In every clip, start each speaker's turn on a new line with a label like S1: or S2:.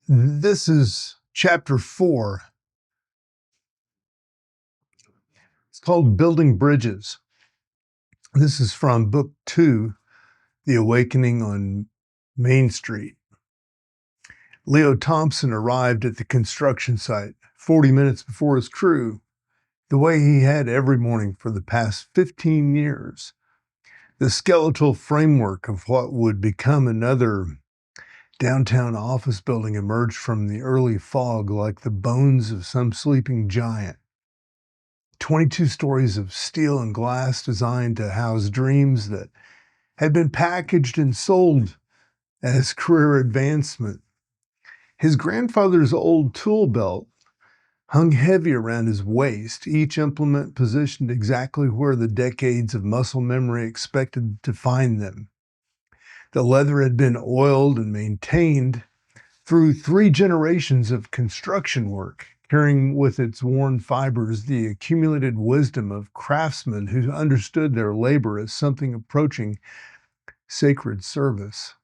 S1: This is chapter 4. It's called Building Bridges. This is from book 2, The Awakening on Main Street. Leo Thompson arrived at the construction site 40 minutes before his crew, the way he had every morning for the past 15 years. The skeletal framework of what would become another downtown office building emerged from the early fog like the bones of some sleeping giant. 22 stories of steel and glass designed to house dreams that had been packaged and sold as career advancement. His grandfather's old tool belt hung heavy around his waist, each implement positioned exactly where the decades of muscle memory expected to find them. The leather had been oiled and maintained through 3 generations of construction work, carrying with its worn fibers the accumulated wisdom of craftsmen who understood their labor as something approaching sacred service.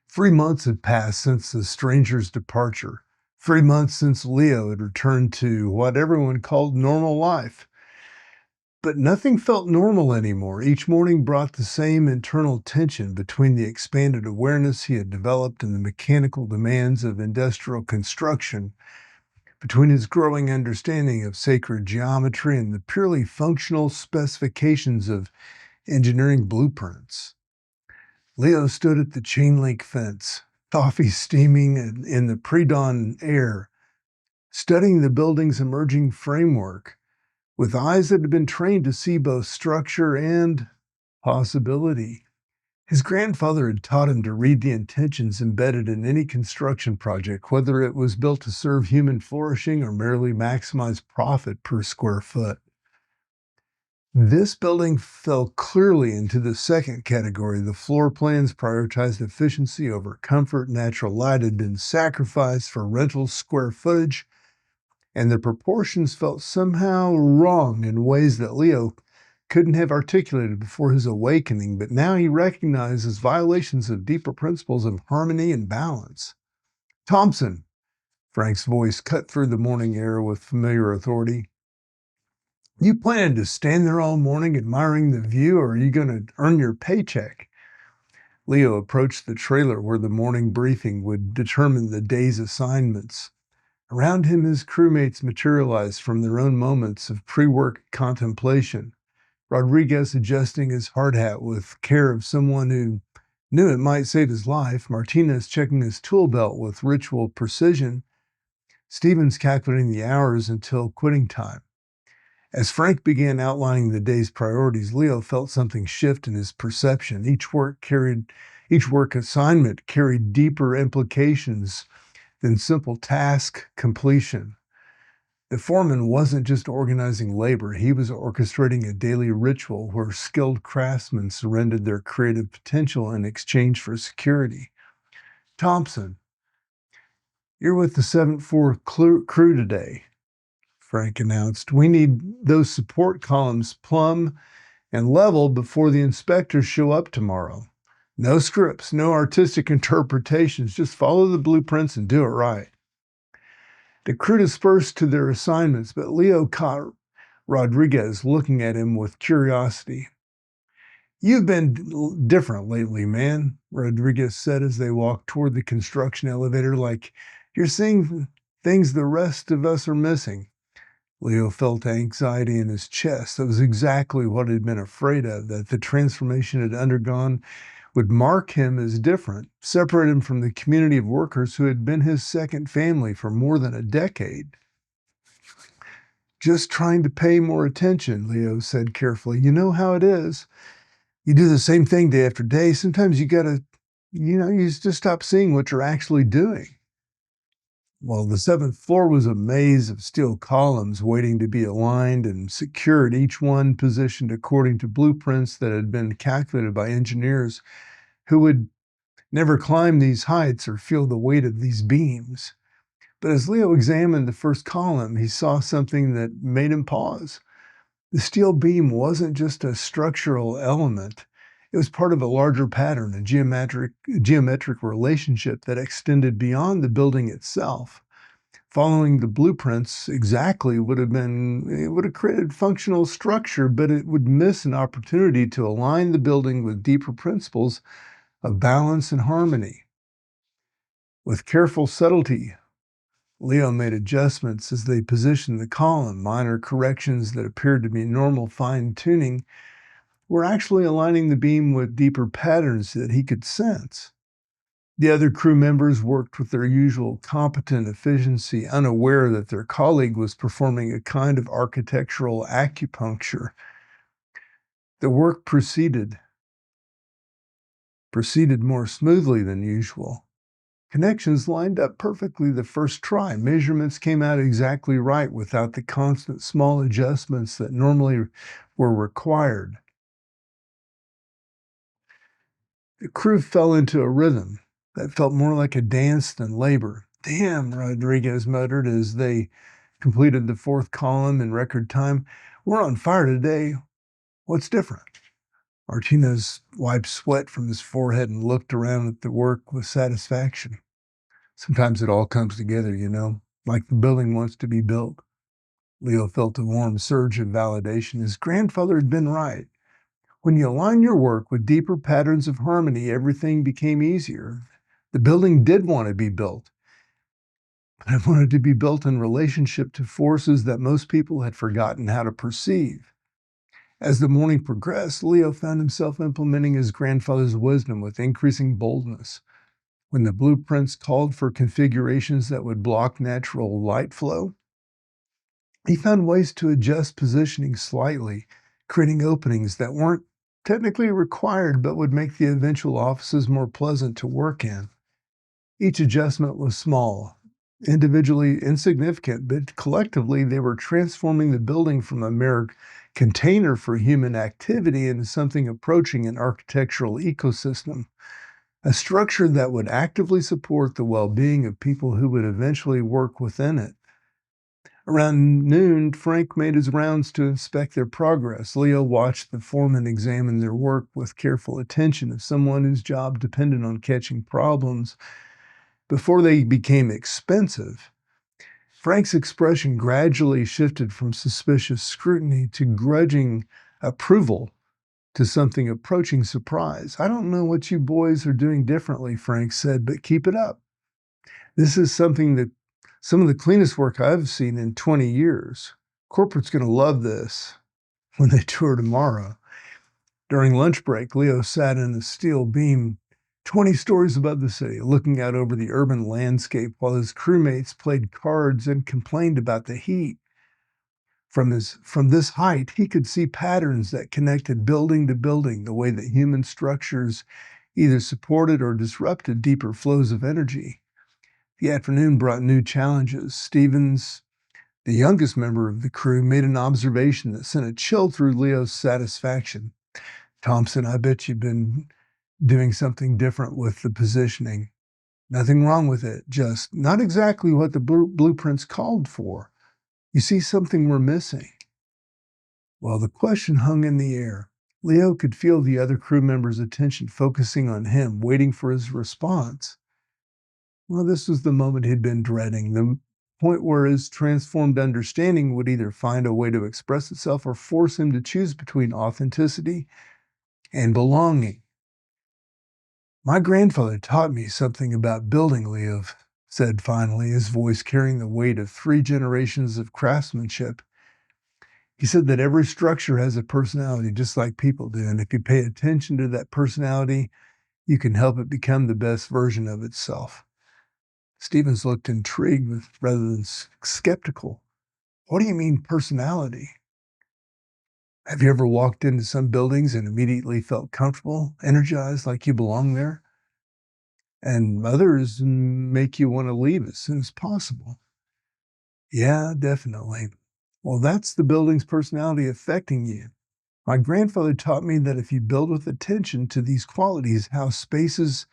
S1: 3 months had passed since the stranger's departure. 3 months since Leo had returned to what everyone called normal life. But nothing felt normal anymore. Each morning brought the same internal tension between the expanded awareness he had developed and the mechanical demands of industrial construction, between his growing understanding of sacred geometry and the purely functional specifications of engineering blueprints. Leo stood at the chain-link fence, coffee steaming in the pre-dawn air, studying the building's emerging framework with eyes that had been trained to see both structure and possibility. His grandfather had taught him to read the intentions embedded in any construction project, whether it was built to serve human flourishing or merely maximize profit per square foot. This building fell clearly into the second category. The floor plans prioritized efficiency over comfort. Natural light had been sacrificed for rental square footage, and the proportions felt somehow wrong in ways that Leo couldn't have articulated before his awakening, but now he recognized as violations of deeper principles of harmony and balance. "Thompson," Frank's voice cut through the morning air with familiar authority. "You planning to stand there all morning admiring the view, or are you going to earn your paycheck?" Leo approached the trailer where the morning briefing would determine the day's assignments. Around him, his crewmates materialized from their own moments of pre-work contemplation. Rodriguez adjusting his hard hat with care of someone who knew it might save his life. Martinez checking his tool belt with ritual precision. Stevens calculating the hours until quitting time. As Frank began outlining the day's priorities, Leo felt something shift in his perception. Each work assignment carried deeper implications than simple task completion. The foreman wasn't just organizing labor, he was orchestrating a daily ritual where skilled craftsmen surrendered their creative potential in exchange for security. "Thompson, you're with the 7th floor crew today," Frank announced. "We need those support columns plumb and level before the inspectors show up tomorrow. No scripts, no artistic interpretations, just follow the blueprints and do it right." The crew dispersed to their assignments, but Leo caught Rodriguez looking at him with curiosity. "You've been different lately, man," Rodriguez said as they walked toward the construction elevator, "like you're seeing things the rest of us are missing." Leo felt anxiety in his chest. That was exactly what he'd been afraid of, that the transformation had undergone would mark him as different, separate him from the community of workers who had been his second family for more than a decade. "Just trying to pay more attention," Leo said carefully. "You know how it is. You do the same thing day after day. Sometimes you gotta, you just stop seeing what you're actually doing." Well, the 7th floor was a maze of steel columns waiting to be aligned and secured, each one positioned according to blueprints that had been calculated by engineers who would never climb these heights or feel the weight of these beams. But as Leo examined the first column, he saw something that made him pause. The steel beam wasn't just a structural element. It was part of a larger pattern, a geometric relationship that extended beyond the building itself. Following the blueprints exactly it would have created functional structure, but it would miss an opportunity to align the building with deeper principles of balance and harmony. With careful subtlety, Leo made adjustments as they positioned the column. Minor corrections that appeared to be normal fine-tuning were actually aligning the beam with deeper patterns that he could sense. The other crew members worked with their usual competent efficiency, unaware that their colleague was performing a kind of architectural acupuncture. The work proceeded more smoothly than usual. Connections lined up perfectly the first try. Measurements came out exactly right without the constant small adjustments that normally were required. The crew fell into a rhythm that felt more like a dance than labor. Damn, Rodriguez muttered as they completed the fourth column in record time. We're on fire today. What's different? Martinez wiped sweat from his forehead and looked around at the work with satisfaction. Sometimes it all comes together, like the building wants to be built. Leo felt a warm surge of validation. His grandfather had been right. When you align your work with deeper patterns of harmony, everything became easier. The building did want to be built, but it wanted to be built in relationship to forces that most people had forgotten how to perceive. As the morning progressed, Leo found himself implementing his grandfather's wisdom with increasing boldness. When the blueprints called for configurations that would block natural light flow, he found ways to adjust positioning slightly, creating openings that weren't technically required but would make the eventual offices more pleasant to work in. Each adjustment was small, individually insignificant, but collectively they were transforming the building from a mere container for human activity into something approaching an architectural ecosystem, a structure that would actively support the well-being of people who would eventually work within it. Around noon, Frank made his rounds to inspect their progress. Leo watched the foreman examine their work with careful attention of someone whose job depended on catching problems before they became expensive. Frank's expression gradually shifted from suspicious scrutiny to grudging approval to something approaching surprise. I don't know what you boys are doing differently, Frank said, but keep it up. This is some of the cleanest work I've seen in 20 years. Corporate's going to love this when they tour tomorrow. During lunch break, Leo sat in a steel beam 20 stories above the city, looking out over the urban landscape while his crewmates played cards and complained about the heat. From this height, he could see patterns that connected building to building, the way that human structures either supported or disrupted deeper flows of energy. The afternoon brought new challenges. Stevens, the youngest member of the crew, made an observation that sent a chill through Leo's satisfaction. Thompson, I bet you've been doing something different with the positioning. Nothing wrong with it, just not exactly what the blueprints called for. You see something we're missing? Well, the question hung in the air. Leo could feel the other crew members' attention focusing on him, waiting for his response. Well, this was the moment he'd been dreading, the point where his transformed understanding would either find a way to express itself or force him to choose between authenticity and belonging. My grandfather taught me something about building, Leo said finally, his voice carrying the weight of 3 generations of craftsmanship. He said that every structure has a personality, just like people do, and if you pay attention to that personality, you can help it become the best version of itself. Stevens looked intrigued rather than skeptical. What do you mean personality? Have you ever walked into some buildings and immediately felt comfortable, energized, like you belong there? And others make you want to leave as soon as possible. Yeah, definitely. Well, that's the building's personality affecting you. My grandfather taught me that if you build with attention to these qualities, how spaces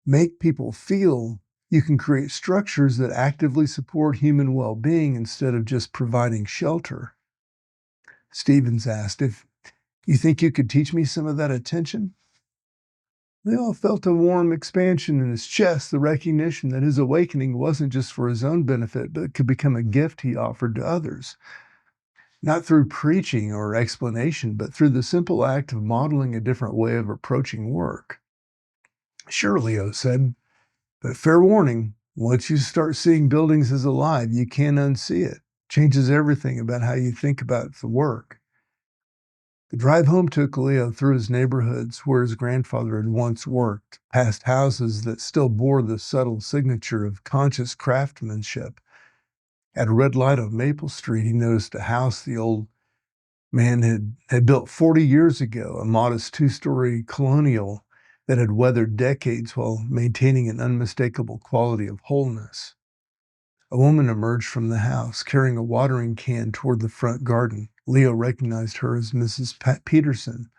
S1: make people feel, you can create structures that actively support human well-being instead of just providing shelter. Stevens asked, You think you could teach me some of that attention? Leo felt a warm expansion in his chest, the recognition that his awakening wasn't just for his own benefit, but could become a gift he offered to others. Not through preaching or explanation, but through the simple act of modeling a different way of approaching work. Sure, Leo said, but fair warning, once you start seeing buildings as alive, you can't unsee it. Changes everything about how you think about the work. The drive home took Leo through his neighborhoods where his grandfather had once worked, past houses that still bore the subtle signature of conscious craftsmanship. At a red light on Maple Street, he noticed a house the old man had built 40 years ago, a modest two-story colonial that had weathered decades while maintaining an unmistakable quality of wholeness. A woman emerged from the house, carrying a watering can toward the front garden. Leo recognized her as Mrs. Peterson,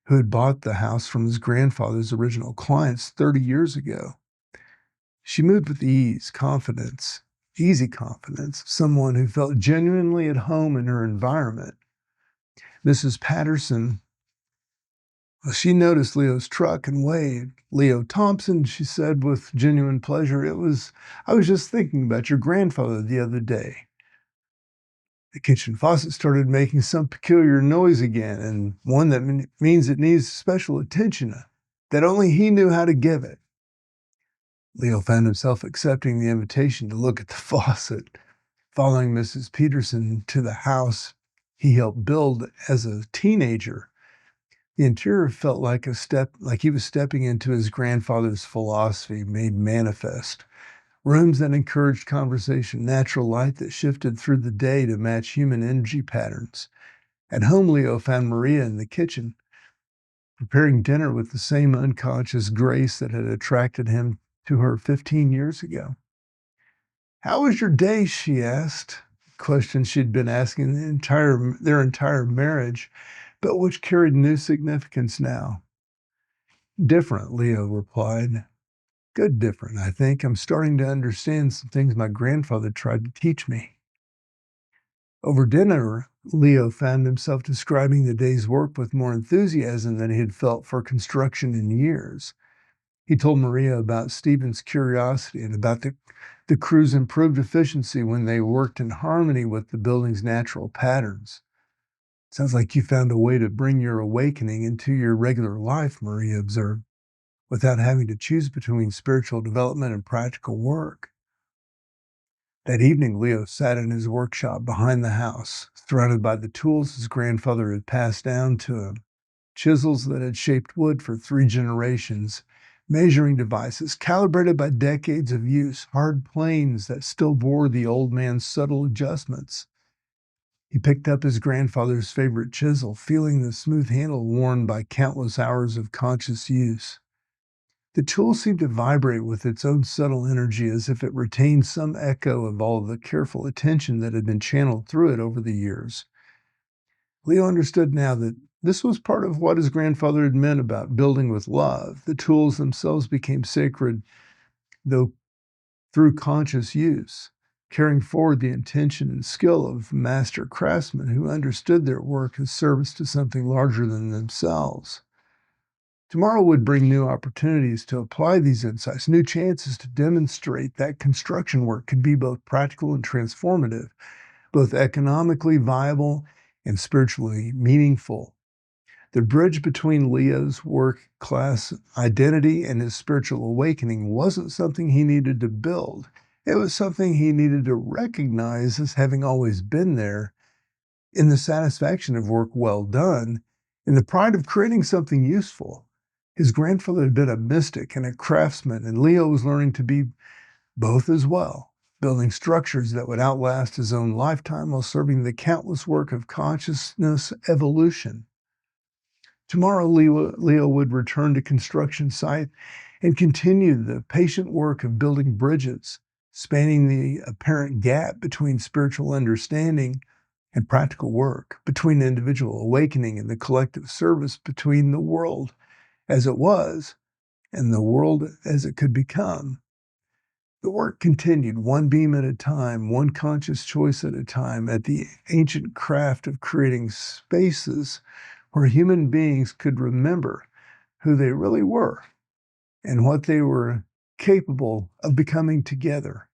S1: who had bought the house from his grandfather's original clients 30 years ago. She moved with ease, confidence, easy confidence, someone who felt genuinely at home in her environment. Mrs. Patterson, well, she noticed Leo's truck and waved. "Leo Thompson," she said with genuine pleasure. I was just thinking about your grandfather the other day." The kitchen faucet started making some peculiar noise again, and one that means it needs special attention that only he knew how to give it. Leo found himself accepting the invitation to look at the faucet, following Mrs. Peterson to the house he helped build as a teenager. The interior felt like he was stepping into his grandfather's philosophy made manifest. Rooms that encouraged conversation, natural light that shifted through the day to match human energy patterns. At home, Leo found Maria in the kitchen, preparing dinner with the same unconscious grace that had attracted him to her 15 years ago. "How was your day?" she asked, a question she'd been asking their entire marriage, but which carried new significance now. "Different," Leo replied. "Good different, I think. I'm starting to understand some things my grandfather tried to teach me." Over dinner, Leo found himself describing the day's work with more enthusiasm than he had felt for construction in years. He told Maria about Stephen's curiosity and about the crew's improved efficiency when they worked in harmony with the building's natural patterns. "Sounds like you found a way to bring your awakening into your regular life," Maria observed, "without having to choose between spiritual development and practical work." That evening, Leo sat in his workshop behind the house, surrounded by the tools his grandfather had passed down to him. Chisels that had shaped wood for 3 generations, measuring devices calibrated by decades of use, hard planes that still bore the old man's subtle adjustments. He picked up his grandfather's favorite chisel, feeling the smooth handle worn by countless hours of conscious use. The tool seemed to vibrate with its own subtle energy as if it retained some echo of all the careful attention that had been channeled through it over the years. Leo understood now that this was part of what his grandfather had meant about building with love. The tools themselves became sacred, though through conscious use, carrying forward the intention and skill of master craftsmen who understood their work as service to something larger than themselves. Tomorrow would bring new opportunities to apply these insights, new chances to demonstrate that construction work could be both practical and transformative, both economically viable and spiritually meaningful. The bridge between Leo's work-class identity and his spiritual awakening wasn't something he needed to build. It was something he needed to recognize as having always been there, in the satisfaction of work well done, in the pride of creating something useful. His grandfather had been a mystic and a craftsman, and Leo was learning to be both as well, building structures that would outlast his own lifetime while serving the countless work of consciousness evolution. Tomorrow, Leo would return to construction site and continue the patient work of building bridges, spanning the apparent gap between spiritual understanding and practical work, between individual awakening and the collective service, between the world as it was and the world as it could become. The work continued, one beam at a time, one conscious choice at a time, at the ancient craft of creating spaces where human beings could remember who they really were and what they were capable of becoming together.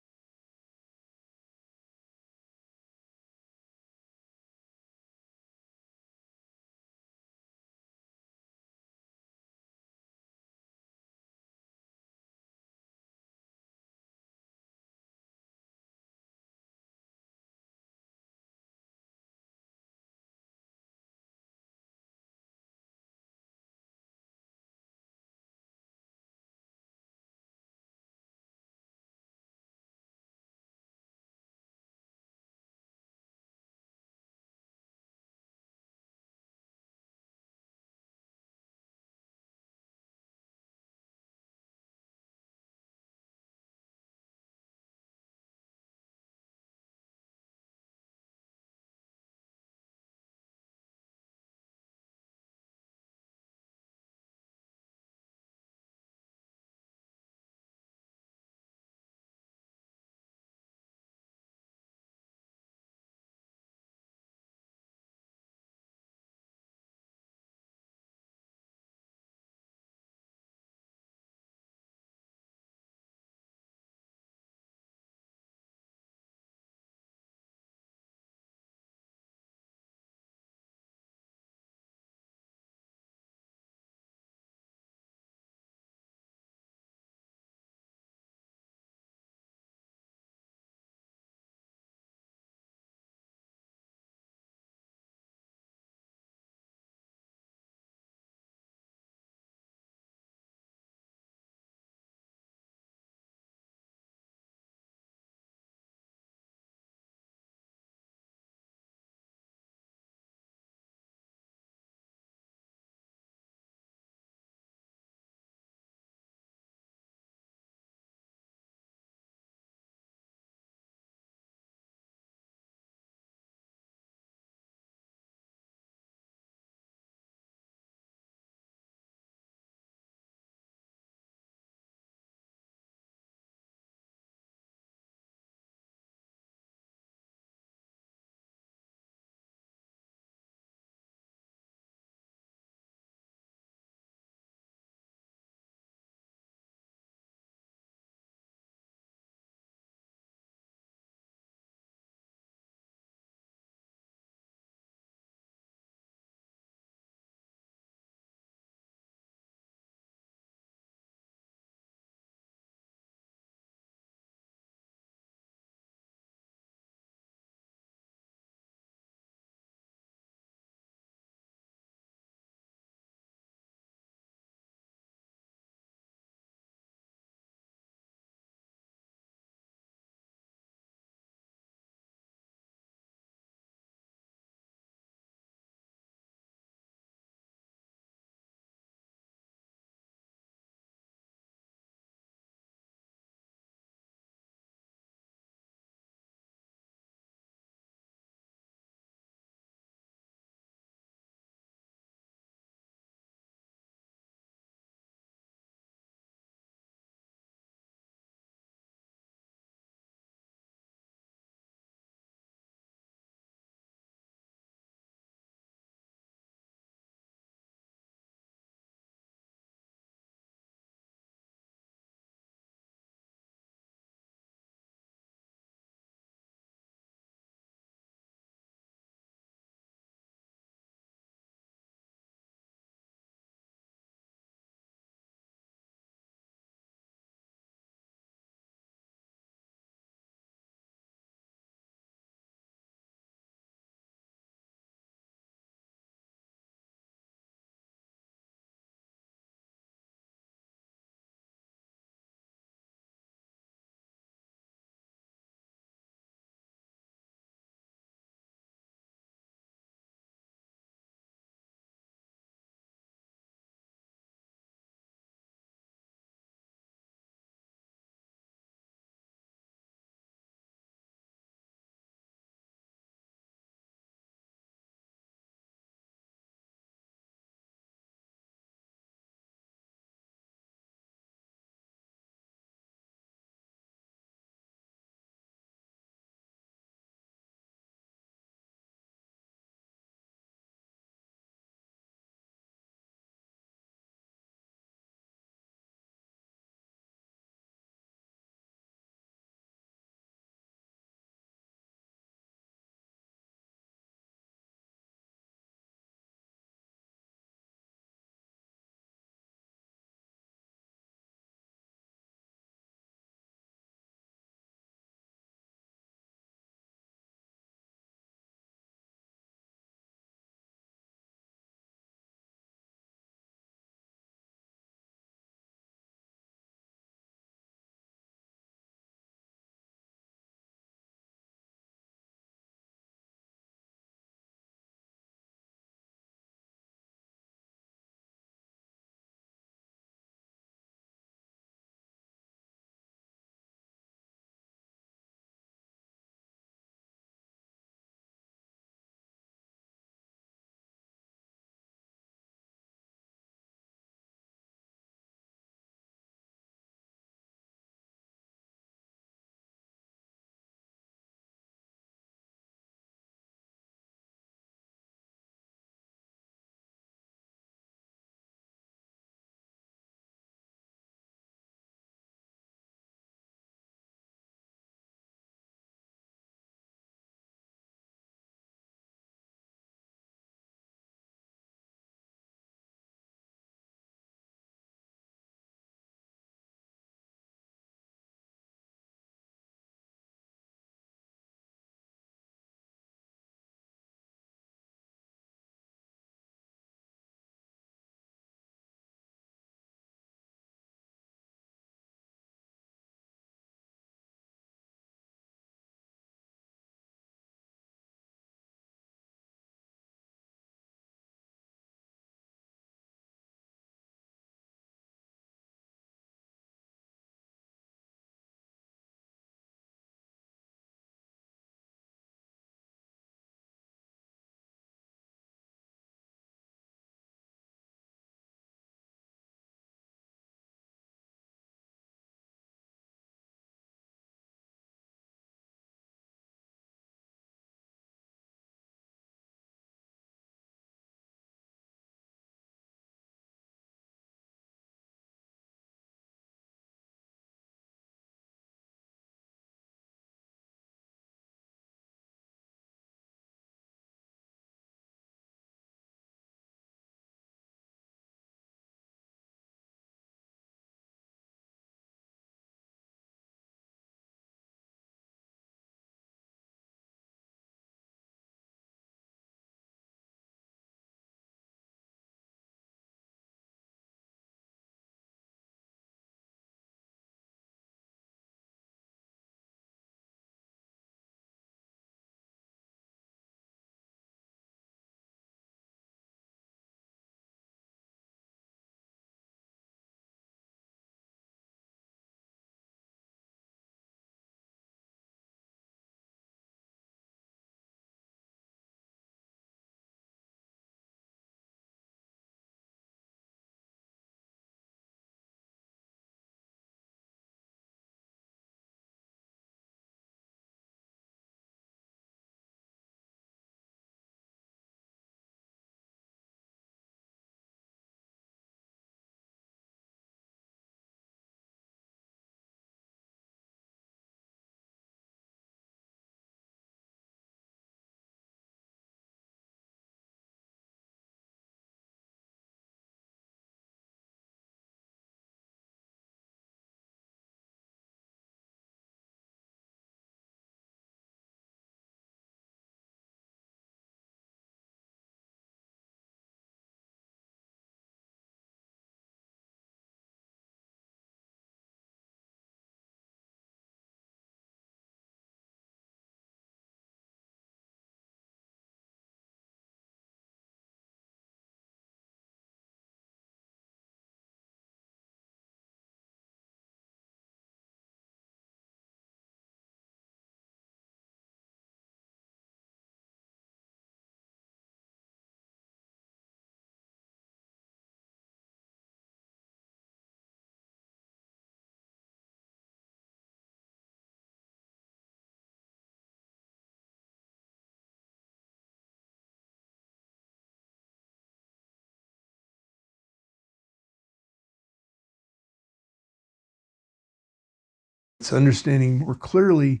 S1: experience, understanding more clearly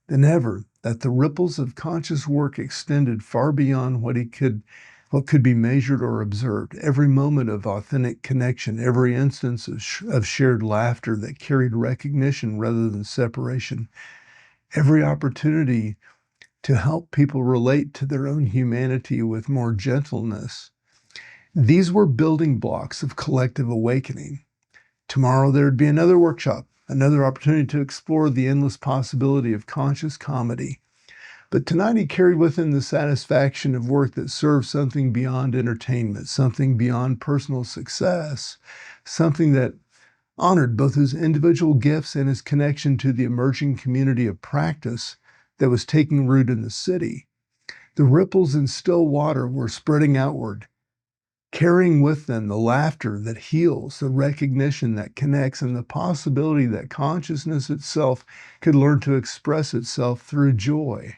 S1: than ever that the ripples of conscious work extended far beyond what could be measured or observed. Every moment of authentic connection, every instance of shared laughter that carried recognition rather than separation, every opportunity to help people relate to their own humanity with more gentleness. These were building blocks of collective awakening. Tomorrow there'd be another workshop, another opportunity to explore the endless possibility of conscious comedy. But tonight he carried with him the satisfaction of work that served something beyond entertainment, something beyond personal success, something that honored both his individual gifts and his connection to the emerging community of practice that was taking root in the city. The ripples in still water were spreading outward, carrying with them the laughter that heals, the recognition that connects, and the possibility that consciousness itself could learn to express itself through joy.